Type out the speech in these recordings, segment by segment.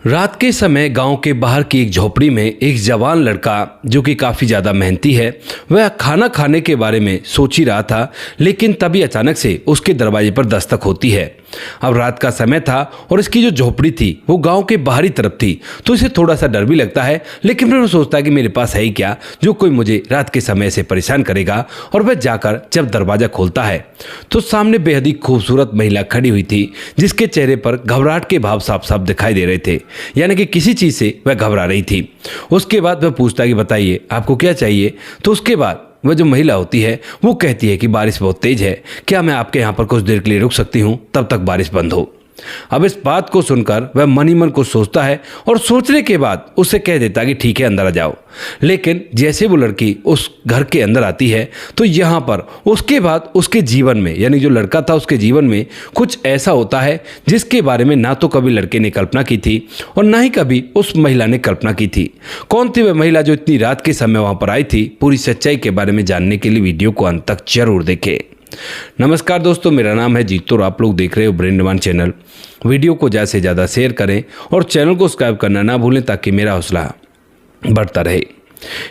रात के समय गांव के बाहर की एक झोपड़ी में एक जवान लड़का जो कि काफ़ी ज़्यादा मेहनती है, वह खाना खाने के बारे में सोच ही रहा था। लेकिन तभी अचानक से उसके दरवाजे पर दस्तक होती है। अब रात का समय था और इसकी जो झोपड़ी थी वो गांव के बाहरी तरफ थी, तो इसे थोड़ा सा डर भी लगता है। लेकिन फिर वो सोचता है कि मेरे पास है ही क्या जो कोई मुझे रात के समय से परेशान करेगा। और वह जाकर जब दरवाज़ा खोलता है तो सामने बेहद ही खूबसूरत महिला खड़ी हुई थी, जिसके चेहरे पर घबराहट के भाव साफ साफ दिखाई दे रहे थे, यानी कि किसी चीज़ से वह घबरा रही थी। उसके बाद वह पूछता है कि बताइए आपको क्या चाहिए। तो उसके बाद वह जो महिला होती है वो कहती है कि बारिश बहुत तेज है, क्या मैं आपके यहाँ पर कुछ देर के लिए रुक सकती हूँ तब तक बारिश बंद हो। अब इस बात को सुनकर वह मन ही मन कुछ सोचता है और सोचने के बाद उससे कह देता है कि ठीक है अंदर आ जाओ। लेकिन जैसे वो लड़की उस घर के अंदर आती है तो यहाँ पर उसके बाद उसके जीवन में, यानी जो लड़का था उसके जीवन में कुछ ऐसा होता है जिसके बारे में ना तो कभी लड़के ने कल्पना की थी और ना ही कभी उस महिला ने कल्पना की थी। कौन थी वह महिला जो इतनी रात के समय वहाँ पर आई थी? पूरी सच्चाई के बारे में जानने के लिए वीडियो को अंत तक जरूर देखें। नमस्कार दोस्तों, मेरा नाम है जीतू और आप लोग देख रहे हो ब्रेन डिमांड चैनल। वीडियो को ज़्यादा से ज़्यादा शेयर करें और चैनल को सब्सक्राइब करना ना भूलें ताकि मेरा हौसला बढ़ता रहे।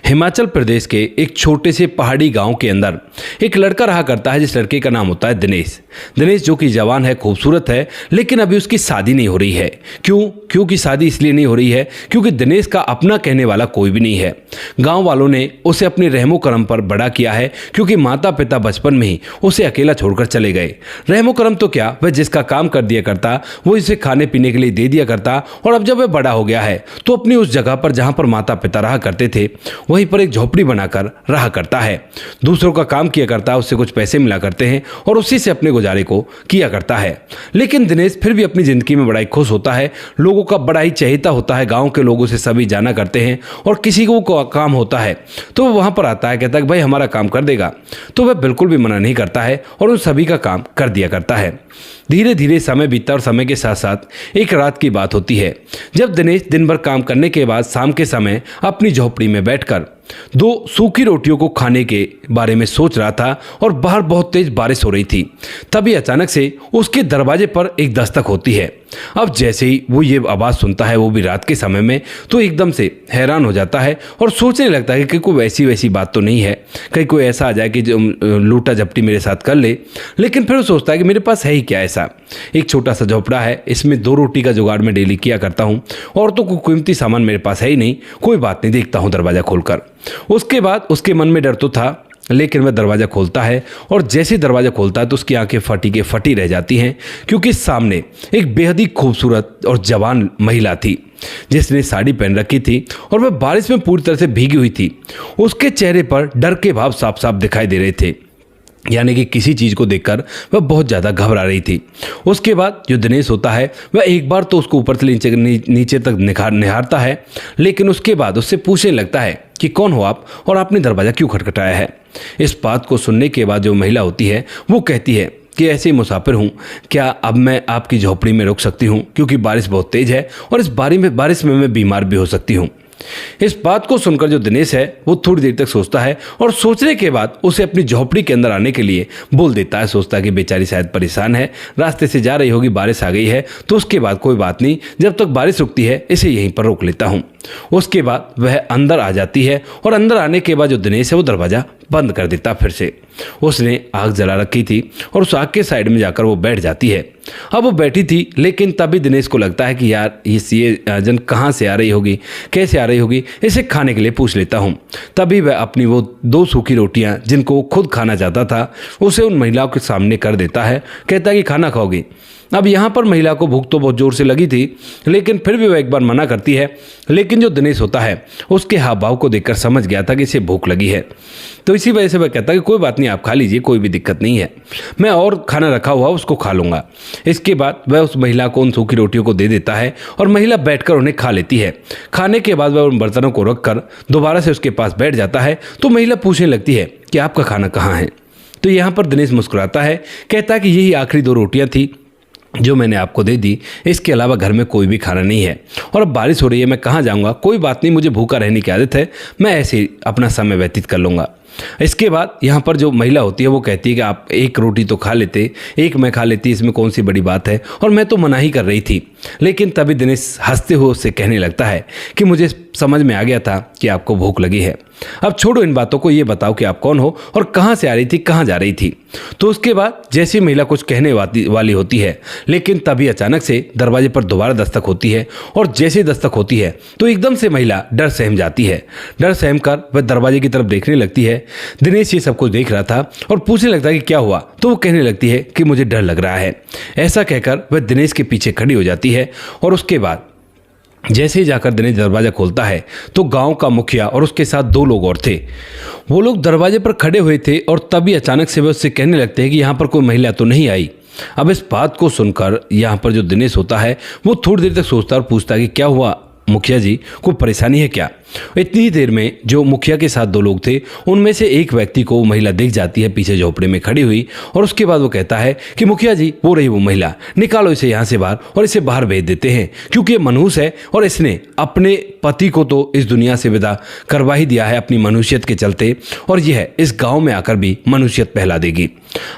हिमाचल प्रदेश के एक छोटे से पहाड़ी गांव के अंदर एक लड़का रहा करता है, जिस लड़के का नाम होता है दिनेश। दिनेश जो कि जवान है, खूबसूरत है, लेकिन अभी उसकी शादी नहीं हो रही है। क्योंकि शादी इसलिए नहीं हो रही है क्योंकि दिनेश का अपना कहने वाला कोई भी नहीं है। गांव वालों ने उसे अपने रहमो करम पर बड़ा किया है, क्योंकि माता पिता बचपन में ही उसे अकेला छोड़कर चले गए। रहमो करम तो क्या, वह जिसका काम कर दिया करता वो इसे खाने पीने के लिए दे दिया करता। और अब जब वह बड़ा हो गया है तो अपनी उस जगह पर जहाँ पर माता पिता रहा करते थे वहीं पर एक झोपड़ी बनाकर रहा करता है। दूसरों का काम किया करता है, उससे कुछ पैसे मिला करते हैं और उसी से अपने गुजारे को किया करता है। लेकिन दिनेश फिर भी अपनी ज़िंदगी में बड़ा ही खुश होता है, लोगों का बड़ा ही चहेता होता है, गांव के लोगों से सभी जाना करते हैं। और किसी को काम होता है तो वह वहाँ पर आता है, कहता है कि भाई हमारा काम कर देगा, तो वह बिल्कुल भी मना नहीं करता है और उन सभी का काम कर दिया करता है। धीरे धीरे समय बीतता और समय के साथ साथ एक रात की बात होती है जब दिनेश दिन भर काम करने के बाद शाम के समय अपनी झोपड़ी में बैठकर 2 सूखी रोटियों को खाने के बारे में सोच रहा था और बाहर बहुत तेज बारिश हो रही थी। तभी अचानक से उसके दरवाजे पर एक दस्तक होती है। अब जैसे ही वो ये आवाज़ सुनता है, वो भी रात के समय में, तो एकदम से हैरान हो जाता है और सोचने लगता है कि कोई वैसी बात तो नहीं है, कहीं कोई ऐसा आ जाए कि जो लूटा झपटी मेरे साथ कर ले। लेकिन फिर वो सोचता है कि मेरे पास है ही क्या ऐसा, एक छोटा सा झोपड़ा है, इसमें 2 रोटी का जुगाड़ मैं डेली किया करता हूँ और तो कोई कीमती सामान मेरे पास है ही नहीं, कोई बात नहीं, देखता हूँ दरवाज़ा खोलकर। उसके बाद उसके मन में डर तो था, लेकिन वह दरवाज़ा खोलता है और जैसे दरवाज़ा खोलता है तो उसकी आंखें फटी रह जाती हैं, क्योंकि सामने एक बेहद ही खूबसूरत और जवान महिला थी जिसने साड़ी पहन रखी थी और वह बारिश में पूरी तरह से भीगी हुई थी। उसके चेहरे पर डर के भाव साफ साफ दिखाई दे रहे थे, यानी कि किसी चीज़ को देखकर वह बहुत ज़्यादा घबरा रही थी। उसके बाद जो दिनेश होता है वह एक बार तो उसको ऊपर से नीचे तक निहारता है, लेकिन उसके बाद उससे पूछने लगता है कि कौन हो आप और आपने दरवाज़ा क्यों खटखटाया है। इस बात को सुनने के बाद जो महिला होती है वो कहती है कि ऐसे ही मुसाफिर हूँ, क्या अब मैं आपकी झोपड़ी में रुक सकती हूँ, क्योंकि बारिश बहुत तेज़ है और इस बारिश में मैं बीमार भी हो सकती हूँ। इस बात को सुनकर जो दिनेश है वो थोड़ी देर तक सोचता है और सोचने के बाद उसे अपनी झोपड़ी के अंदर आने के लिए बोल देता है। सोचता है कि बेचारी शायद परेशान है, रास्ते से जा रही होगी, बारिश आ गई है, तो उसके बाद कोई बात नहीं, जब तक बारिश रुकती है इसे यहीं पर रोक लेता हूँ। उसके बाद वह अंदर आ जाती है और अंदर आने के बाद जो दिनेश है वो दरवाज़ा बंद कर देता। फिर से उसने आग जला रखी थी और उस आग के साइड में जाकर वो बैठ जाती है। अब वो बैठी थी, लेकिन तभी दिनेश को लगता है कि यार ये जन कहाँ से आ रही होगी, कैसे आ रही होगी, इसे खाने के लिए पूछ लेता हूँ। तभी वह अपनी वो 2 सूखी रोटियाँ जिनको वो खुद खाना चाहता था उसे उन महिलाओं के सामने कर देता है। कहता है कि खाना खाओगी। अब यहाँ पर महिला को भूख तो बहुत ज़ोर से लगी थी, लेकिन फिर भी वह एक बार मना करती है। लेकिन जो दिनेश होता है उसके हाव भाव को देखकर समझ गया था कि इसे भूख लगी है, तो इसी वजह से वह कहता है कि कोई बात नहीं, आप खा लीजिए, कोई भी दिक्कत नहीं है, मैं और खाना रखा हुआ उसको खा लूँगा। इसके बाद वह उस महिला को उन सूखी रोटियों को दे देता है और महिला बैठकर उन्हें खा लेती है। खाने के बाद वह उन बर्तनों को रखकर दोबारा से उसके पास बैठ जाता है, तो महिला पूछने लगती है कि आपका खाना कहाँ है। तो यहाँ पर दिनेश मुस्कुराता है, कहता है कि यही आखिरी 2 रोटियाँ थी जो मैंने आपको दे दी, इसके अलावा घर में कोई भी खाना नहीं है और अब बारिश हो रही है, मैं कहाँ जाऊँगा, कोई बात नहीं, मुझे भूखा रहने की आदत है, मैं ऐसे ही अपना समय व्यतीत कर लूँगा। इसके बाद यहाँ पर जो महिला होती है वो कहती है कि आप एक रोटी तो खा लेते, एक मैं खा लेती, इसमें कौन सी बड़ी बात है, और मैं तो मना ही कर रही थी। लेकिन तभी दिनेश हंसते हुए उससे कहने लगता है कि मुझे समझ में आ गया था कि आपको भूख लगी है। अब छोड़ो इन बातों को, ये बताओ कि आप कौन हो और कहाँ से आ रही थी, कहाँ जा रही थी। तो उसके बाद जैसी महिला कुछ कहने वाली होती है, लेकिन तभी अचानक से दरवाजे पर दोबारा दस्तक होती है, और जैसे दस्तक होती है तो एकदम से महिला डर सहम जाती है। डर सहम कर वह दरवाजे की तरफ देखने लगती है। दिनेश ये सब कुछ देख रहा था और पूछने लगता है कि क्या हुआ, तो वो कहने लगती है कि मुझे डर लग रहा है। ऐसा कहकर वह दिनेश के पीछे खड़ी हो जाती है, और उसके बाद जैसे ही जाकर दिनेश दरवाज़ा खोलता है तो गांव का मुखिया और उसके साथ 2 लोग और थे। वो लोग दरवाजे पर खड़े हुए थे, और तभी अचानक से वे उससे कहने लगते हैं कि यहाँ पर कोई महिला तो नहीं आई। अब इस बात को सुनकर यहाँ पर जो दिनेश होता है वो थोड़ी देर तक सोचता और पूछता है कि क्या हुआ मुखिया जी, कोई परेशानी है क्या। इतनी ही देर में जो मुखिया के साथ 2 लोग थे उनमें से एक व्यक्ति को वो महिला दिख जाती है पीछे झोपड़े में खड़ी हुई, और उसके बाद वो कहता है कि मुखिया जी वो रही वो महिला, निकालो इसे यहाँ से बाहर और इसे बाहर भेज देते हैं, क्योंकि ये मनहूस है और इसने अपने पति को तो इस दुनिया से विदा करवा ही दिया है अपनी मनुष्यत के चलते, और यह इस गाँव में आकर भी मनुष्यत पहला देगी।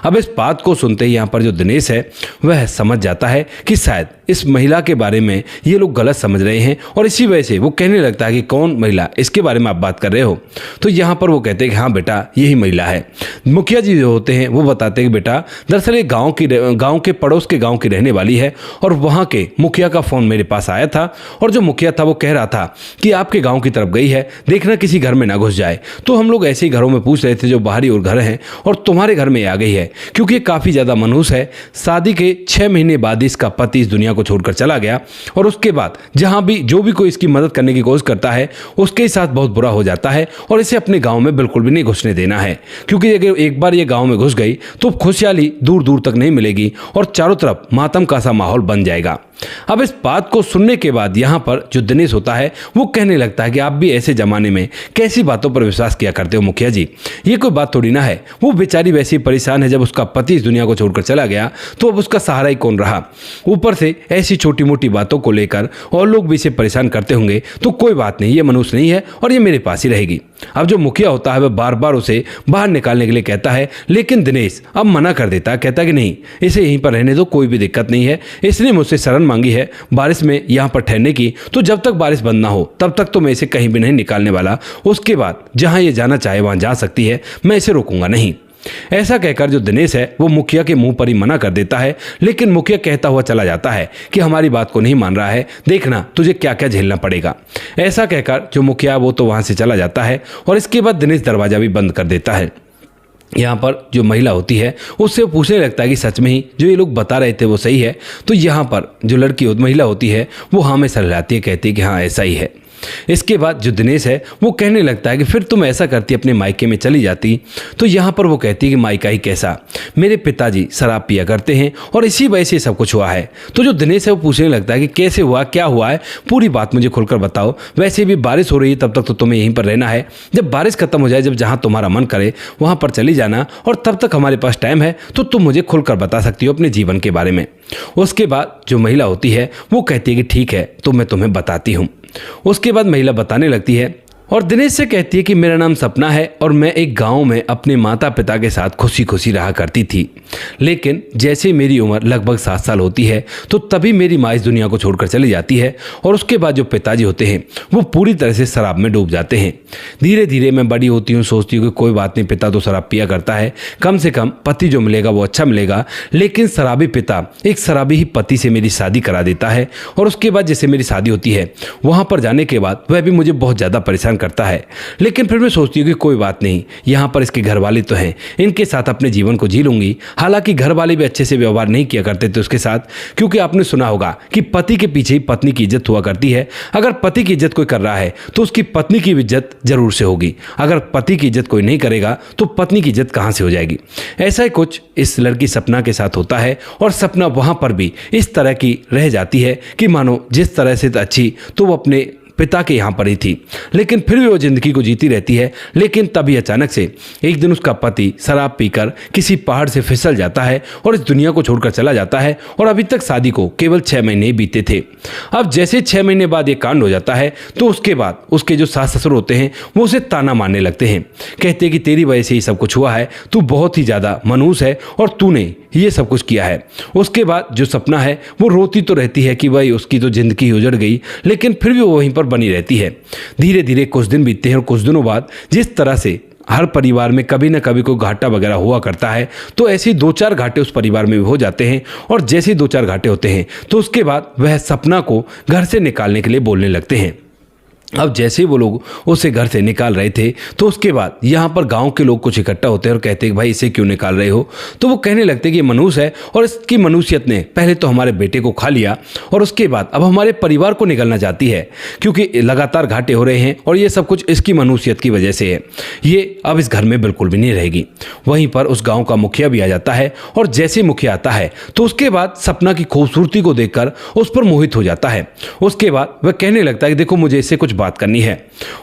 अब इस बात को सुनते ही यहाँ पर जो दिनेश है वह समझ जाता है कि शायद इस महिला के बारे में ये लोग गलत समझ रहे हैं, और इसी वजह से वो कहने लगता है कि कौन महिला, इसके बारे में आप बात कर रहे हो। तो यहाँ पर वो कहते हैं कि हाँ बेटा यही महिला है। मुखिया जी जो होते हैं वो बताते हैं कि बेटा दरअसल ये गांव के पड़ोस के गांव की रहने वाली है, और वहाँ के मुखिया का फ़ोन मेरे पास आया था, और जो मुखिया था वो कह रहा था कि आपके गाँव की तरफ गई है, देखना किसी घर में ना घुस जाए। तो हम लोग ऐसे ही घरों में पूछ रहे थे जो बाहरी और घर हैं, और तुम्हारे घर में आ गई है, क्योंकि ये काफ़ी ज़्यादा मनहूस है। शादी के 6 महीने बाद इसका पति इस दुनिया को छोड़कर चला गया, और उसके बाद जहाँ भी जो भी कोई इसकी मदद करने की कोशिश करता है उसके साथ बहुत बुरा हो जाता है, और इसे अपने गांव में बिल्कुल भी नहीं घुसने देना है, क्योंकि अगर एक बार ये गांव में घुस गई तो खुशहाली दूर दूर तक नहीं मिलेगी और चारों तरफ मातम का सा माहौल बन जाएगा। अब इस बात को सुनने के बाद यहाँ पर जो दिनेश होता है वो कहने लगता है कि आप भी ऐसे जमाने में कैसी बातों पर विश्वास किया करते हो मुखिया जी, ये कोई बात थोड़ी ना है। वो बेचारी वैसी परेशान है, जब उसका पति इस दुनिया को छोड़कर चला गया तो अब उसका सहारा ही कौन रहा। ऊपर से ऐसी छोटी मोटी बातों को लेकर और लोग भी इसे परेशान करते होंगे, तो कोई बात नहीं, ये मनुष्य नहीं है और ये मेरे पास ही रहेगी। अब जो मुखिया होता है वह बार बार उसे बाहर निकालने के लिए कहता है, लेकिन दिनेश अब मना कर देता है, कहता है कि नहीं, इसे यहीं पर रहने दो, कोई भी दिक्कत नहीं है। इसने मुझसे शरण मांगी है बारिश में यहाँ पर ठहरने की, तो जब तक बारिश बंद ना हो तब तक तो मैं इसे कहीं भी नहीं निकालने वाला। उसके बाद जहाँ ये जाना चाहे वहाँ जा सकती है, मैं इसे रोकूंगा नहीं। ऐसा कहकर जो दिनेश है वो मुखिया के मुंह पर ही मना कर देता है, लेकिन मुखिया कहता हुआ चला जाता है कि हमारी बात को नहीं मान रहा है, देखना तुझे क्या क्या झेलना पड़ेगा। ऐसा कहकर जो मुखिया वो तो वहाँ से चला जाता है, और इसके बाद दिनेश दरवाज़ा भी बंद कर देता है। यहाँ पर जो महिला होती है उससे पूछने लगता है कि सच में ही जो ये लोग बता रहे थे वो सही है। तो यहाँ पर जो महिला होती है वो हाँ में सहलाती है, कहती है कि हाँ ऐसा ही है। इसके बाद जो दिनेश है वो कहने लगता है कि फिर तुम ऐसा करती अपने मायके में चली जाती। तो यहाँ पर वो कहती है कि मायका ही कैसा, मेरे पिताजी शराब पिया करते हैं और इसी वजह से सब कुछ हुआ है। तो जो दिनेश है वो पूछने लगता है कि कैसे हुआ, क्या हुआ है, पूरी बात मुझे खुलकर बताओ। वैसे भी बारिश हो रही है, तब तक तो तुम्हें यहीं पर रहना है। जब बारिश खत्म हो जाए, जब जहाँ तुम्हारा मन करे वहाँ पर चली जाना, और तब तक हमारे पास टाइम है, तो तुम मुझे खुलकर बता सकती हो अपने जीवन के बारे में। उसके बाद जो महिला होती है वो कहती है कि ठीक है, तो मैं तुम्हें बताती हूँ। उसके बाद महिला बताने लगती है और दिनेश से कहती है कि मेरा नाम सपना है और मैं एक गांव में अपने माता पिता के साथ खुशी खुशी रहा करती थी। लेकिन जैसे मेरी उम्र लगभग 7 साल होती है तो तभी मेरी माँ इस दुनिया को छोड़कर चली जाती है, और उसके बाद जो पिताजी होते हैं वो पूरी तरह से शराब में डूब जाते हैं। धीरे धीरे मैं बड़ी होती हूँ, सोचती हूँ कि कोई बात नहीं, पिता तो शराब पिया करता है, कम से कम पति जो मिलेगा वो अच्छा मिलेगा। लेकिन शराबी पिता एक शराबी ही पति से मेरी शादी करा देता है, और उसके बाद जैसे मेरी शादी होती है वहाँ पर जाने के बाद वह भी मुझे बहुत ज़्यादा परेशान करता है। लेकिन फिर मैं सोचती हूँ कि कोई बात नहीं, यहाँ पर इसके घर वाले तो हैं, इनके साथ अपने जीवन को जी लूंगी। हालांकि घर वाले भी अच्छे से व्यवहार नहीं किया करते थे उसके साथ, क्योंकि आपने सुना होगा कि पति के पीछे ही पत्नी की इज्जत हुआ करती है। अगर पति की इज्जत कोई कर रहा है तो उसकी पत्नी की इज्जत जरूर से होगी, अगर पति की इज्जत कोई नहीं करेगा तो पत्नी की इज्जत कहाँ से हो जाएगी। ऐसा ही कुछ इस लड़की सपना के साथ होता है, और सपना वहाँ पर भी इस तरह की रह जाती है कि मानो जिस तरह से अच्छी तो वो अपने पिता के यहाँ पर ही थी, लेकिन फिर भी वो जिंदगी को जीती रहती है। लेकिन तभी अचानक से एक दिन उसका पति शराब पीकर किसी पहाड़ से फिसल जाता है और इस दुनिया को छोड़कर चला जाता है। और अभी तक शादी को केवल 6 महीने ही बीते थे। अब जैसे 6 महीने बाद ये कांड हो जाता है तो उसके बाद उसके जो सास ससुर होते हैं वो उसे ताना मारने लगते हैं। कहते हैं कि तेरी वजह से ही सब कुछ हुआ है, तू बहुत ही ज्यादा मनहूस है और तूने ये सब कुछ किया है। उसके बाद जो सपना है वो रोती तो रहती है कि भाई उसकी तो जिंदगी उजड़ गई, लेकिन फिर भी वो वहीं पर बनी रहती है। धीरे धीरे कुछ दिन बीतते हैं और कुछ दिनों बाद जिस तरह से हर परिवार में कभी ना कभी कोई घाटा वगैरह हुआ करता है, तो ऐसे ही 2-4 घाटे उस परिवार में भी हो जाते हैं। और जैसे ही 2-4 घाटे होते हैं तो उसके बाद वह सपना को घर से निकालने के लिए बोलने लगते हैं। अब जैसे ही वो लोग उसे घर से निकाल रहे थे तो उसके बाद यहाँ पर गांव के लोग कुछ इकट्ठा होते हैं और कहते हैं कि भाई इसे क्यों निकाल रहे हो। तो वो कहने लगते हैं कि ये मनुष्य है और इसकी मनुष्यत ने पहले तो हमारे बेटे को खा लिया और उसके बाद अब हमारे परिवार को निगलना चाहती है, क्योंकि लगातार घाटे हो रहे हैं और ये सब कुछ इसकी मनुष्यत की वजह से है। ये अब इस घर में बिल्कुल भी नहीं रहेगी। वहीं पर उस गाँव का मुखिया भी आ जाता है और जैसे मुखिया आता है तो उसके बाद सपना की खूबसूरती को देखकर उस पर मोहित हो जाता है। उसके बाद वह कहने लगता है कि देखो मुझे इससे कुछ बात करनी है।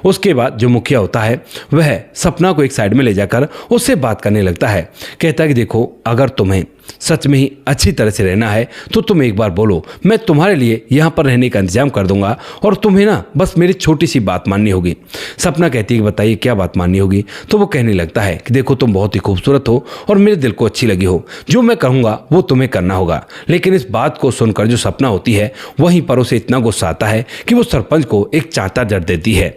उसके बाद जो मुखिया होता है वह सपना को एक साइड में ले जाकर उससे बात करने लगता है। कहता है कि देखो अगर तुम्हें सच में ही अच्छी तरह से रहना है तो तुम एक बार बोलो, मैं तुम्हारे लिए यहाँ पर रहने का इंतजाम कर दूंगा और तुम्हें ना बस मेरी छोटी सी बात माननी होगी। सपना कहती है कि बताइए क्या बात माननी होगी। तो वो कहने लगता है कि देखो तुम बहुत ही खूबसूरत हो और मेरे दिल को अच्छी लगी हो, जो मैं कहूँगा वो तुम्हें करना होगा। लेकिन इस बात को सुनकर जो सपना होती है वहीं पर उसे इतना गुस्सा आता है कि वो सरपंच को एक चांटा जड़ देती है।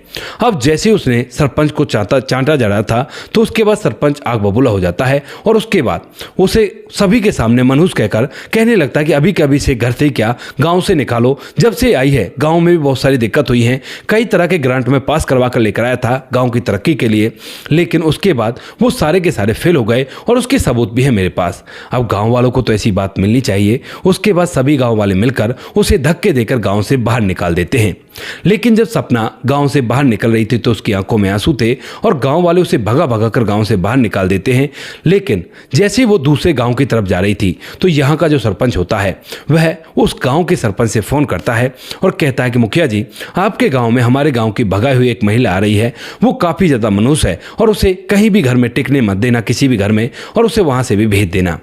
अब जैसे उसने सरपंच को चांटा जड़ा था तो उसके बाद सरपंच आग बबूला हो जाता है और उसके बाद उसे सभी के सामने मनहूस कहकर कहने लगता है कि अभी कभी से घर से क्या गांव से निकालो। जब से आई है गांव में भी बहुत सारी दिक्कत हुई है, कई तरह के ग्रांट में पास करवा कर लेकर आया था गांव की तरक्की के लिए, लेकिन उसके बाद वो सारे के सारे फेल हो गए और उसके सबूत भी है मेरे पास। अब गांव वालों को तो ऐसी बात मिलनी चाहिए। उसके बाद सभी गांव वाले मिलकर उसे धक्के देकर गांव से बाहर निकाल देते हैं। लेकिन जब सपना गांव से बाहर निकल रही थी तो उसकी आंखों में आंसू थे और गांव वाले उसे भगा भगा कर गांव से बाहर निकाल देते हैं। लेकिन जैसे ही वो दूसरे गांव की तरफ जा रही थी तो यहाँ का जो सरपंच होता है वह उस गांव के सरपंच से फोन करता है और कहता है कि मुखिया जी, आपके गांव में हमारे गांव की भगाई हुई एक महिला आ रही है, वो काफ़ी ज़्यादा मनहूस है और उसे कहीं भी घर में टिकने मत देना, किसी भी घर में, और उसे वहाँ से भी भेज देना।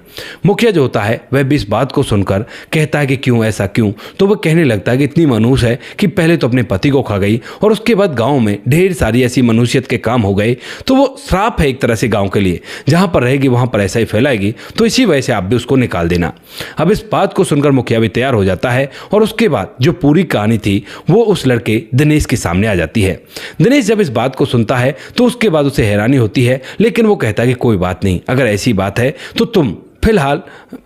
मुखिया जो होता है वह भी इस बात को सुनकर कहता है कि क्यों, ऐसा क्यों। तो वह कहने लगता है कि इतनी मनहूस है कि पहले तो अपने पति को खा गई और उसके बाद गांव में ढेर सारी ऐसी मनुष्यत के काम हो गए, तो वो श्राप है एक तरह से गांव के लिए। जहां पर रहेगी वहां पर ऐसा ही फैलाएगी, तो इसी वजह से आप भी उसको निकाल देना। अब इस बात को सुनकर मुखिया भी तैयार हो जाता है और उसके बाद जो पूरी कहानी थी वो उस लड़के दिनेश के सामने आ जाती है। दिनेश जब इस बात को सुनता है तो उसके बाद उसे हैरानी होती है, लेकिन वो कहता है कि कोई बात नहीं, अगर ऐसी बात है तो तुम फिलहाल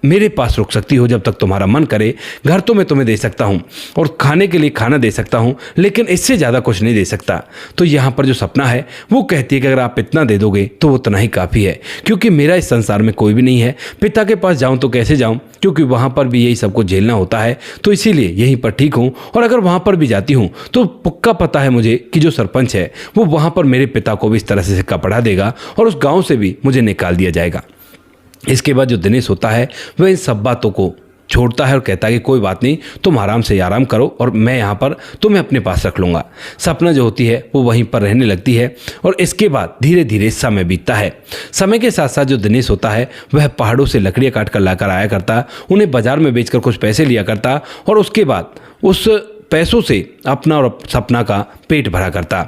मेरे पास रुक सकती हो जब तक तुम्हारा मन करे। घर तो मैं तुम्हें दे सकता हूँ और खाने के लिए खाना दे सकता हूँ, लेकिन इससे ज़्यादा कुछ नहीं दे सकता। तो यहाँ पर जो सपना है वो कहती है कि अगर आप इतना दे दोगे तो उतना ही काफ़ी है, क्योंकि मेरा इस संसार में कोई भी नहीं है। पिता के पास जाऊँ तो कैसे जाऊँ, क्योंकि वहाँ पर भी यही सब कुछ झेलना होता है, तो इसीलिए यहीं पर ठीक हूँ। और अगर वहाँ पर भी जाती हूँ तो पक्का पता है मुझे कि जो सरपंच है वो वहाँ पर मेरे पिता को भी इस तरह से सिक्का पढ़ा देगा और उस गाँव से भी मुझे निकाल दिया जाएगा। इसके बाद जो दिनेश होता है वह इन सब बातों को छोड़ता है और कहता है कि कोई बात नहीं, तुम आराम से आराम करो और मैं यहाँ पर तुम्हें अपने पास रख लूँगा। सपना जो होती है वो वहीं पर रहने लगती है और इसके बाद धीरे धीरे समय बीतता है। समय के साथ साथ जो दिनेश होता है वह पहाड़ों से लकड़ियाँ काट कर लाकर आया करता, उन्हें बाजार में बेचकर कुछ पैसे लिया करता और उसके बाद उस पैसों से अपना और सपना का पेट भरा करता।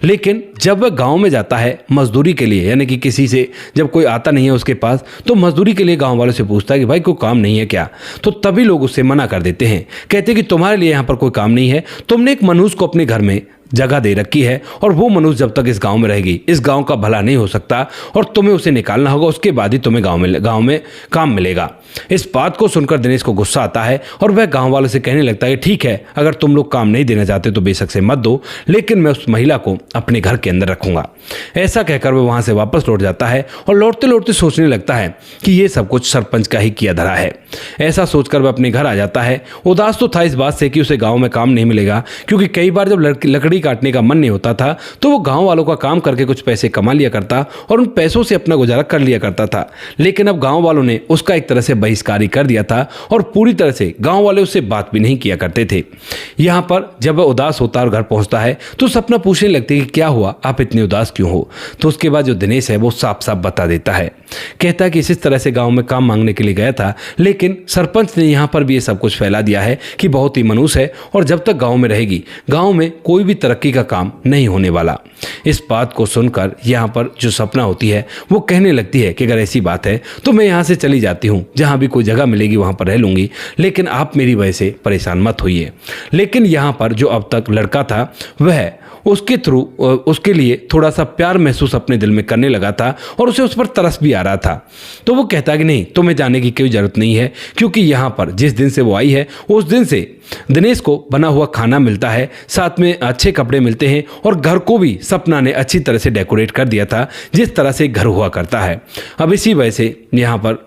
लेकिन जब वह गांव में जाता है मजदूरी के लिए, यानी कि किसी से जब कोई आता नहीं है उसके पास, तो मजदूरी के लिए गांव वालों से पूछता है कि भाई कोई काम नहीं है क्या, तो तभी लोग उससे मना कर देते हैं। कहते हैं कि तुम्हारे लिए यहाँ पर कोई काम नहीं है, तुमने एक मनुष्य को अपने घर में जगह दे रखी है और वो मनुष्य जब तक इस गांव में रहेगी इस गांव का भला नहीं हो सकता और तुम्हें उसे निकालना होगा, उसके बाद ही तुम्हें गांव में काम मिलेगा। इस बात को सुनकर दिनेश को गुस्सा आता है और वह गांव वालों से कहने लगता है कि ठीक है, अगर तुम लोग काम नहीं देना चाहते तो बेशक से मत दो, लेकिन मैं उस महिला को अपने घर के अंदर रखूंगा। ऐसा कहकर वह वहां से वापस लौट जाता है और लौटते लौटते सोचने लगता है कि ये सब कुछ सरपंच का ही किया धरा है। ऐसा सोचकर वह अपने घर आ जाता है। उदास तो था इस बात से कि उसे गाँव में काम नहीं मिलेगा, क्योंकि कई बार जब लकड़ी लकड़ी काटने का मन नहीं होता था तो वो गांव वालों का काम करके कुछ पैसे कमा लिया करता और उन पैसों से अपना गुजारा कर लिया करता था। लेकिन अब गांव वालों ने उसका एक तरह से बहिष्कार ही कर दिया था और पूरी तरह से गांव वाले उससे बात भी नहीं किया करते थे। यहाँ पर जब वह उदास होता और घर पहुंचता है तो सपना पूछने लगती है कि क्या हुआ, आप इतने उदास क्यों हो। तो उसके बाद जो दिनेश है वो साफ साफ बता देता है, कहता है कि इस तरह से गांव में काम मांगने के लिए गया था, लेकिन सरपंच ने यहाँ पर भी ये सब कुछ फैला दिया है कि बहुत ही मनहूस है और जब तक गांव में रहेगी गांव में कोई भी तरक्की का काम नहीं होने वाला। इस बात को सुनकर यहाँ पर जो सपना होती है वो कहने लगती है कि अगर ऐसी बात है तो मैं यहाँ से चली जाती हूँ, जहाँ भी कोई जगह मिलेगी वहाँ पर रह लूँगी, लेकिन आप मेरी वजह से परेशान मत होइए। लेकिन यहाँ पर जो अब तक लड़का था वह उसके थ्रू उसके लिए थोड़ा सा प्यार महसूस अपने दिल में करने लगा था और उसे उस पर तरस भी आ रहा था। तो वो कहता है कि नहीं, तुम्हें जाने की कोई ज़रूरत नहीं है, क्योंकि यहाँ पर जिस दिन से वो आई है उस दिन से दिनेश को बना हुआ खाना मिलता है, साथ में अच्छे कपड़े मिलते हैं और घर को भी सपना ने अच्छी तरह से डेकोरेट कर दिया था जिस तरह से घर हुआ करता है। अब इसी वजह से यहाँ पर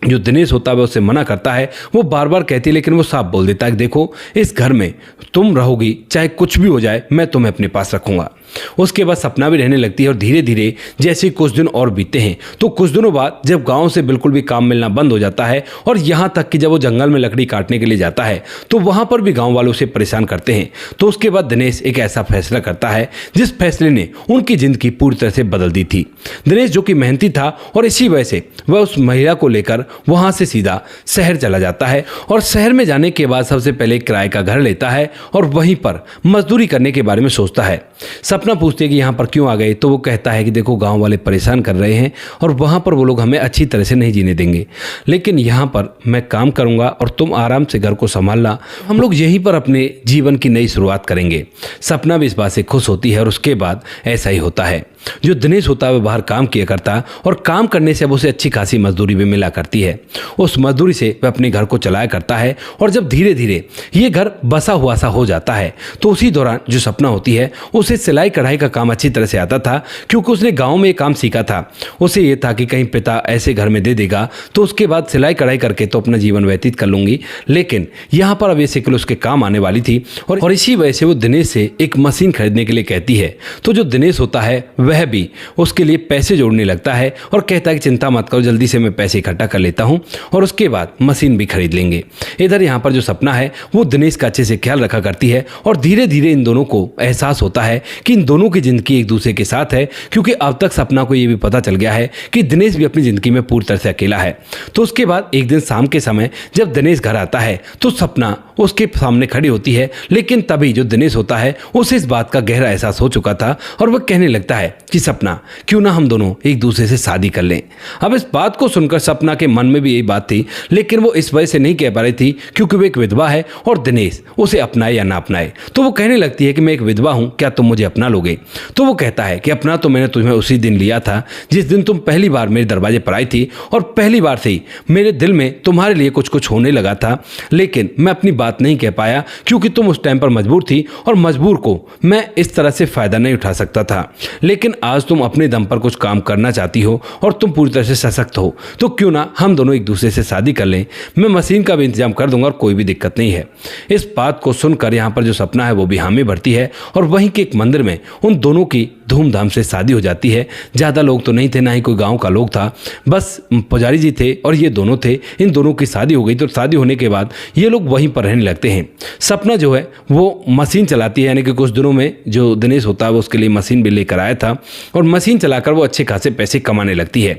जो दिनेश होता है उससे मना करता है। वो बार बार कहती है लेकिन वो साफ बोल देता है कि देखो, इस घर में तुम रहोगी, चाहे कुछ भी हो जाए मैं तुम्हें अपने पास रखूंगा। उसके बाद सपना भी रहने लगती है और धीरे धीरे जैसे कुछ दिन और बीतते हैं तो कुछ दिनों बाद जब गांव से बिल्कुल भी काम मिलना बंद हो जाता है और यहाँ तक कि जब वो जंगल में लकड़ी काटने के लिए जाता है तो वहाँ पर भी गांव वालों से परेशान करते हैं। तो उसके बाद दिनेश एक ऐसा फैसला करता है जिस फैसले ने उनकी जिंदगी पूरी तरह से बदल दी थी। दिनेश जो कि मेहनती था और इसी वजह से वह उस महिला को लेकर वहाँ से सीधा शहर चला जाता है और शहर में जाने के बाद सबसे पहले किराए का घर लेता है और वहीं पर मजदूरी करने के बारे में सोचता है। सपना पूछते हैं कि यहाँ पर क्यों आ गए, तो वो कहता है कि देखो, गांव वाले परेशान कर रहे हैं और वहाँ पर वो लोग हमें अच्छी तरह से नहीं जीने देंगे, लेकिन यहाँ पर मैं काम करूँगा और तुम आराम से घर को संभालना, हम लोग यहीं पर अपने जीवन की नई शुरुआत करेंगे। सपना भी इस बात से खुश होती है और उसके बाद ऐसा ही होता है। जो दिनेश होता है वह बाहर काम किया करता और काम करने से अब उसे अच्छी खासी मजदूरी भी मिला करती है। उस मजदूरी से वह अपने घर को चलाया करता है और जब धीरे धीरे ये घर बसा हुआ सा हो जाता है तो उसी दौरान जो सपना होती है उसे सिलाई कढ़ाई का काम अच्छी तरह से आता था, क्योंकि उसने गांव में ये काम सीखा था। उसे ये था कि कहीं पिता ऐसे घर में दे देगा तो उसके बाद सिलाई कढ़ाई करके तो अपना जीवन व्यतीत कर लूंगी, लेकिन यहाँ पर अब ये सिकल उसके काम आने वाली थी और इसी वजह से वो दिनेश से एक मशीन खरीदने के लिए कहती है। तो जो दिनेश होता है वह भी उसके लिए पैसे जोड़ने लगता है और कहता है कि चिंता मत करो, जल्दी से मैं पैसे इकट्ठा कर लेता हूं और उसके बाद मशीन भी खरीद लेंगे। इधर यहाँ पर जो सपना है वो दिनेश का अच्छे से ख्याल रखा करती है और धीरे धीरे इन दोनों को एहसास होता है कि इन दोनों की जिंदगी एक दूसरे के साथ है, क्योंकि अब तक सपना को ये भी पता चल गया है कि दिनेश भी अपनी जिंदगी में पूरी तरह से अकेला है। तो उसके बाद एक दिन शाम के समय जब दिनेश घर आता है तो सपना उसके सामने खड़ी होती है, लेकिन तभी जो दिनेश होता है उसे इस बात का गहरा एहसास हो चुका था और वह कहने लगता है कि सपना, क्यों ना हम दोनों एक दूसरे से शादी कर लें। अब इस बात को सुनकर सपना के मन में भी यही बात थी, लेकिन वो इस वजह से नहीं कह पा रही थी क्योंकि वो एक विधवा है और दिनेश उसे अपनाए या ना अपनाए। तो वो कहने लगती है कि मैं एक विधवा हूं, क्या तुम मुझे अपना लोगे। तो वो कहता है कि अपना तो मैंने तुम्हें उसी दिन लिया था जिस दिन तुम पहली बार मेरे दरवाजे पर आई थी और पहली बार से ही मेरे दिल में तुम्हारे लिए कुछ कुछ होने लगा था, लेकिन मैं अपनी बात नहीं कह पाया क्योंकि तुम उस टाइम पर मजबूर थी और मजबूर को मैं इस तरह से फायदा नहीं उठा सकता था। लेकिन आज तुम अपने दम पर कुछ काम करना चाहती हो और तुम पूरी तरह से सशक्त हो, तो क्यों ना हम दोनों एक दूसरे से शादी कर लें। मैं मशीन का भी इंतजाम कर दूंगा और कोई भी दिक्कत नहीं है। इस बात को सुनकर यहाँ पर जो सपना है वो भी हामी भरती है और वहीं के एक मंदिर में उन दोनों की धूमधाम से शादी हो जाती है। ज़्यादा लोग तो नहीं थे, ना ही कोई गांव का लोग था, बस पुजारी जी थे और ये दोनों थे। इन दोनों की शादी हो गई। तो शादी होने के बाद ये लोग वहीं पर रहने लगते हैं। सपना जो है वो मशीन चलाती है, यानी कि कुछ दिनों में जो दिनेश होता है वो उसके लिए मशीन भी लेकर आया था और मशीन चलाकर वो अच्छे खासे पैसे कमाने लगती है।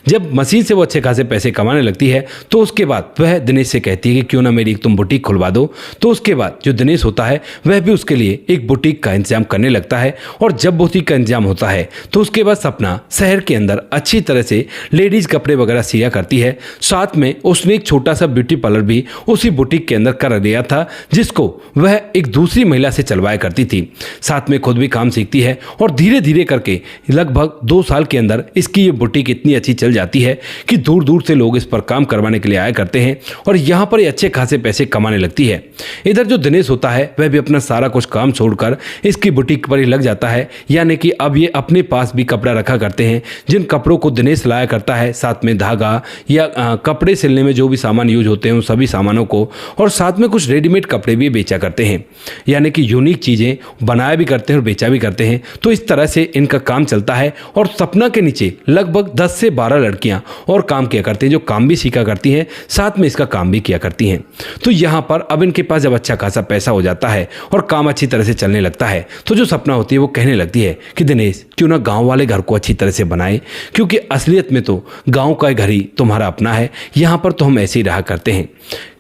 जब मशीन से वो अच्छे खासे पैसे कमाने लगती है तो उसके बाद वह दिनेश से कहती है कि क्यों ना मेरी तुम बुटीक खुलवा दो। तो उसके बाद जो दिनेश होता है वह भी उसके लिए एक बुटीक का इंतजाम करने लगता है और जब बुटीक का इंतजाम होता है तो उसके बाद सपना शहर के अंदर अच्छी तरह से लेडीज कपड़े वगैरह सिया करती है। साथ में उसने एक छोटा सा ब्यूटी पार्लर भी उसी बुटीक के अंदर कर लिया था जिसको वह एक दूसरी महिला से चलवाया करती थी। साथ में खुद भी काम सीखती है और धीरे धीरे करके लगभग 2 साल के अंदर इसकी ये बुटीक इतनी अच्छी चल जाती है कि दूर दूर से लोग इस पर काम करवाने के लिए आया करते हैं और यहाँ पर ये अच्छे खासे पैसे कमाने लगती है। इधर जो दिनेश होता है वह भी अपना सारा कुछ काम छोड़कर इसकी बुटीक पर ही लग जाता है, यानी कि अब ये अपने पास भी कपड़ा रखा करते हैं जिन कपड़ों को दिनेश लाया करता है, साथ में धागा या कपड़े सिलने में जो भी सामान यूज होते हैं उन सभी सामानों को, और साथ में उसमें कुछ रेडीमेड कपड़े भी बेचा करते हैं, यानी कि यूनिक चीज़ें बनाया भी करते हैं और बेचा भी करते हैं। तो इस तरह से इनका काम चलता है और सपना के नीचे लगभग 10 से 12 लड़कियां और काम किया करती हैं, जो काम भी सीखा करती हैं, साथ में इसका काम भी किया करती हैं। तो यहाँ पर अब इनके पास जब अच्छा खासा पैसा हो जाता है और काम अच्छी तरह से चलने लगता है, तो जो सपना होती है वो कहने लगती है कि दिनेश, क्यों ना गाँव वाले घर को अच्छी तरह से बनाए, क्योंकि असलियत में तो गाँव का घर ही तुम्हारा अपना है, यहाँ पर तो हम ऐसे ही रहा करते हैं।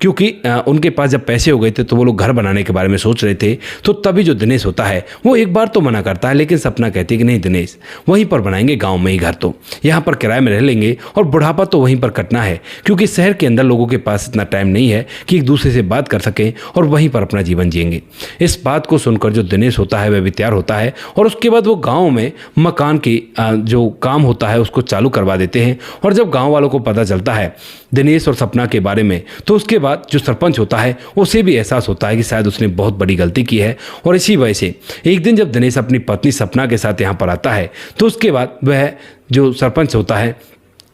क्योंकि उनके पास जब पैसे हो गए थे तो वो लोग घर बनाने के बारे में सोच रहे थे। तो तभी जो दिनेश होता है वो एक बार तो मना करता है, लेकिन सपना कहती है कि नहीं दिनेश, वहीं पर बनाएंगे गांव में ही घर, तो यहाँ पर किराए में रह लेंगे और बुढ़ापा तो वहीं पर कटना है, क्योंकि शहर के अंदर लोगों के पास इतना टाइम नहीं है कि एक दूसरे से बात कर सकें और वहीं पर अपना जीवन जिएंगे। इस बात को सुनकर जो दिनेश होता है वह भी तैयार होता है और उसके बाद वो गाँव में मकान की जो काम होता है उसको चालू करवा देते हैं। और जब गाँव वालों को पता चलता है दिनेश और सपना के बारे में, तो उसके बाद जो सरपंच होता है उसे भी एहसास होता है कि शायद उसने बहुत बड़ी गलती की है। और इसी वजह से एक दिन जब दिनेश अपनी पत्नी सपना के साथ यहाँ पर आता है, तो उसके बाद वह जो सरपंच होता है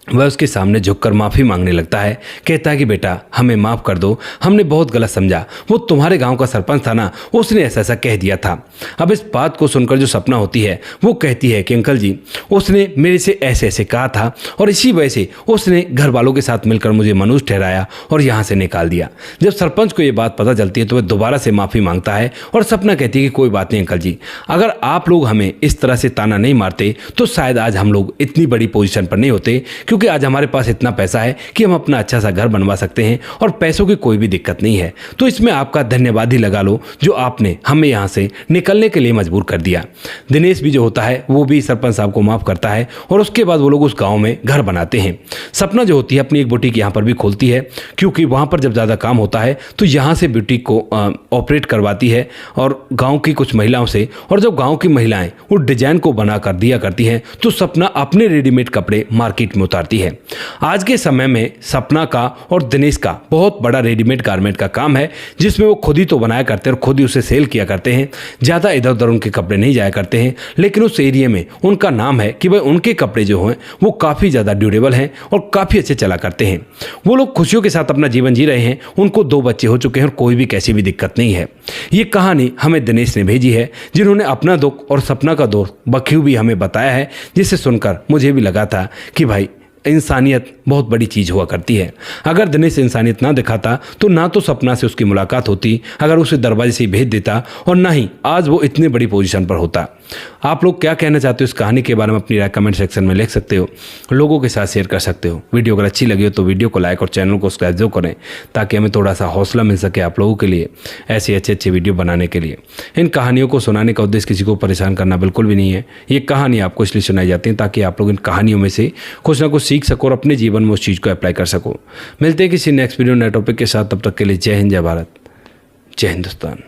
वह उसके सामने झुककर माफ़ी मांगने लगता है। कहता है कि बेटा हमें माफ़ कर दो, हमने बहुत गलत समझा, वो तुम्हारे गांव का सरपंच था ना, उसने ऐसा ऐसा कह दिया था। अब इस बात को सुनकर जो सपना होती है वो कहती है कि अंकल जी, उसने मेरे से ऐसे ऐसे कहा था और इसी वजह से उसने घर वालों के साथ मिलकर मुझे मनुष्य ठहराया और यहाँ से निकाल दिया। जब सरपंच को ये बात पता चलती है तो वह दोबारा से माफ़ी मांगता है और सपना कहती है कि कोई बात नहीं अंकल जी, अगर आप लोग हमें इस तरह से ताना नहीं मारते तो शायद आज हम लोग इतनी बड़ी पोजीशन पर नहीं होते, क्योंकि आज हमारे पास इतना पैसा है कि हम अपना अच्छा सा घर बनवा सकते हैं और पैसों की कोई भी दिक्कत नहीं है। तो इसमें आपका धन्यवाद ही लगा लो जो आपने हमें यहाँ से निकलने के लिए मजबूर कर दिया। दिनेश भी जो होता है वो भी सरपंच साहब को माफ़ करता है और उसके बाद वो लोग उस गाँव में घर बनाते हैं। सपना जो होती है अपनी एक बुटीक यहाँ पर भी खोलती है, क्योंकि वहाँ पर जब ज़्यादा काम होता है तो यहाँ से बुटीक को ऑपरेट करवाती है और गाँव की कुछ महिलाओं से। और जब गाँव की महिलाएं वो डिजाइन को बना कर दिया करती हैं तो सपना अपने रेडीमेड कपड़े मार्केट में उतारती है। आज के समय में सपना का और दिनेश का बहुत बड़ा रेडीमेड गारमेंट का काम है, जिसमें वो खुद ही तो बनाया करते हैं और खुद ही उसे सेल किया करते हैं। ज़्यादा इधर उधर उनके कपड़े नहीं जाया करते हैं, लेकिन उस एरिया में उनका नाम है कि भाई उनके कपड़े जो हैं वो काफ़ी ज़्यादा ड्यूरेबल हैं और काफ़ी अच्छे चला करते हैं। वो लोग खुशियों के साथ अपना जीवन जी रहे हैं, उनको 2 बच्चे हो चुके हैं और कोई भी कैसी भी दिक्कत नहीं है। ये कहानी हमें दिनेश ने भेजी है, जिन्होंने अपना दुख और सपना का दोस्त बखूबी हमें बताया है, जिसे सुनकर मुझे भी लगा था कि भाई इंसानियत बहुत बड़ी चीज़ हुआ करती है। अगर दिनेश इंसानियत ना दिखाता तो ना तो सपना से उसकी मुलाकात होती, अगर उसे दरवाजे से भेज देता, और ना ही आज वो इतनी बड़ी पोजीशन पर होता। आप लोग क्या कहना चाहते हो इस कहानी के बारे में अपनी राय कमेंट सेक्शन में लिख सकते हो, लोगों के साथ शेयर कर सकते हो। वीडियो अगर अच्छी लगी हो तो वीडियो को लाइक और चैनल को सब्सक्राइब जरूर करें, ताकि हमें थोड़ा सा हौसला मिल सके आप लोगों के लिए ऐसे अच्छे वीडियो बनाने के लिए। इन कहानियों को सुनाने का उद्देश्य किसी को परेशान करना बिल्कुल भी नहीं है। ये कहानी आपको इसलिए सुनाई जाती है ताकि आप लोग इन कहानियों में से कुछ ना कुछ सीख सको और अपने जीवन में उस चीज़ को अप्लाई कर सको। मिलते हैं किसी नेक्स्ट वीडियो नए टॉपिक के साथ, तब तक के लिए जय हिंद, जय भारत, जय हिंदुस्तान।